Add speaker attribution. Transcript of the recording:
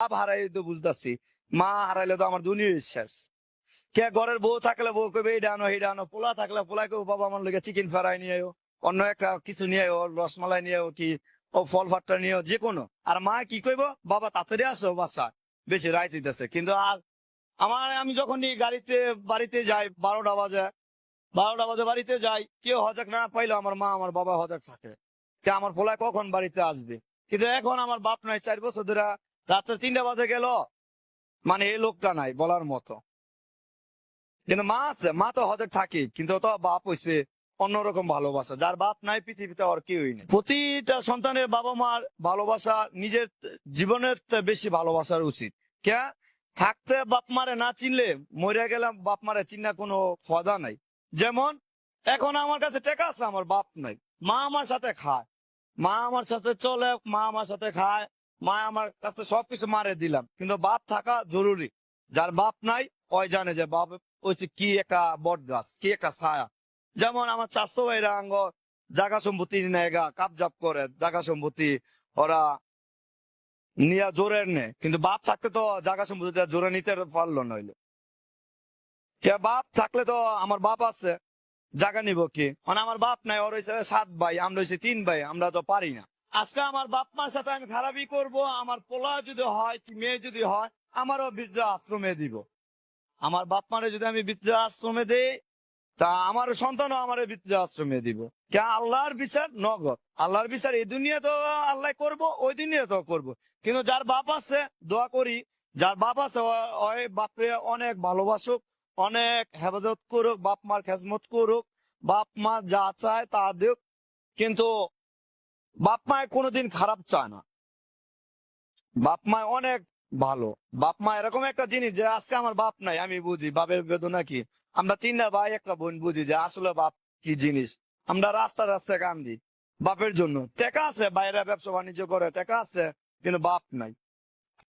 Speaker 1: বাপ হারাই তো বুঝতেছি, মা হারাইলে তো আমার দুনিয়া শেষ। কে ঘরের বউ থাকলে বউ কবে এইটা আনো এইটা আনো, পোলা থাকলে পোলা কেউ বাবা আমার লোকে চিকেন ফ্রাই নিয়ে অন্য একটা কিছু নিয়ে রসমালাই নিয়ে কি ও ফল ফাট্টা নিয়ে যে কোনো। আর মা কি কইব, বাবা তাড়াতাড়ি আসো বাসা, বেশি রাইত হইতেছে। কিন্তু আর আমি যখন গাড়িতে বাড়িতে যাই 12টা বাজে, 12টা বাজে বাড়িতে যাই, কেউ হজাক না পাইলো আমার মা আমার বাবা হজাক থাকে কে আমার পোলায় কখন বাড়িতে আসবে। কিন্তু এখন আমার বাপ নাই, 4 বছর ধরে রাত্রে 3টা বাজে গেল, মানে এই লোকটা নাই বলার মতো। কিন্তু মা আছে, মা তো হজক থাকে, কিন্তু তো বাপ হইছে অন্যরকম ভালোবাসা, যার বাপ নাই পৃথিবীতে আর কেউই নেই। প্রতিটা সন্তানের বাবা মার ভালোবাসা নিজের জীবনের চেয়ে বেশি ভালোবাসার উচিত। কে থাকতে বাপ মারে না চিনলে, মরে গেলাম বাপ মারে চিন্না কোনো ফায়দা নাই। যেমন এখন আমার কাছে টাকা আছে, আমার বাপ নাই, মা আমার সাথে খায়, মা আমার সাথে চলে, মা আমার সাথে খায়, মা আমার কাছে সবকিছু মারে দিলাম, কিন্তু বাপ থাকা জরুরি। যার বাপ নাই ওই জানে যে বাপ হচ্ছে কি একটা বট গাছ, কি একটা ছায়া। যেমন আমার চাষতো ভাইরা আঙ্গ জাগা সম্পত্তি নেগা কাপজাপ করে, জাগা সম্পত্তি ওরা নিয়ে জোরের নে, কিন্তু বাপ থাকতে তো জাগা সম্পত্তিটা জোরে নিতে পারলো নইলে। কে বাপ থাকলে তো আমার বাপ আছে, জাগা নিব কি, মানে আমার বাপ নাই, ওর হয়েছে 7 ভাই, আমরা হয়েছে 3 ভাই, আমরা তো পারি না। আজকে আমার বাপ মার সাথে আমি খারাপই করব, আমার পোলা যদি হয় কি মেয়ে যদি হয়, আমারও বৃদ্ধ আশ্রমে দিব। আমার বাপ মারে যদি আমি বৃদ্ধ আশ্রমে দেই, তা আমার সন্তানও আমার বৃদ্ধ আশ্রমে দিব। কে আল্লাহর বিচার নগদ, আল্লাহর বিচার এই দুনিয়া তো আল্লাহ করব, ওই দুনিয়া তো করব। কিন্তু যার বাপ আছে, দোয়া করি যার বাপ আছে ওই বাপরে অনেক ভালোবাসুক, অনেক হেফাজত করুক, বাপ মার খেজমত করুক, বাপ মা যা চায় তা দিক। কিন্তু বাপ মায় কোনোদিন খারাপ চায় না, বাপ মা অনেক ভালো। বাপ মা এরকম একটা জিনিস যে আজকে আমার বাপ নাই, আমি বুঝি বাপের বেদনা কি। আমরা 3টা ভাই 1টা বোন বুঝি যে আসলে বাপ কি জিনিস। আমরা রাস্তায় রাস্তায় কান্দি বাপের জন্য। টাকা আছে, বাইরে ব্যবসা বাণিজ্য করে, টাকা আছে, কিন্তু বাপ নাই।